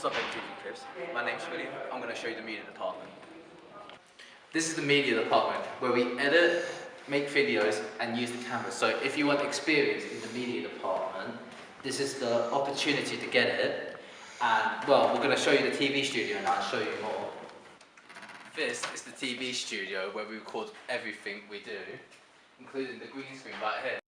What's up, MTV Clips? My name's William. I'm going to show you the media department. This is the media department where we edit, make videos and use the camera. So if you want experience in the media department, this is the opportunity to get it. And well, we're going to show you the TV studio and I'll show you more. This is the TV studio where we record everything we do, including the green screen right here.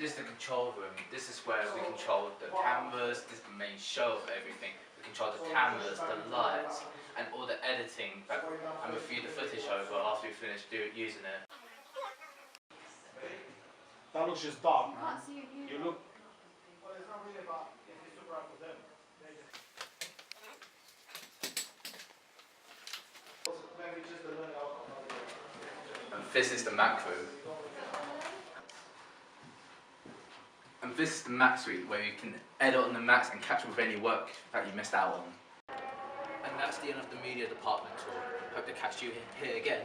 This is the control room. This is where we control the cameras. This is the main show of everything. We control the cameras, the lights, and all the editing. And we feed the footage over after we finish using it. That looks just dark, man. You look. And this is the Mac room. And this is the Mac suite where you can edit on the Macs and catch up with any work that you missed out on. And that's the end of the media department tour. Hope to catch you here again.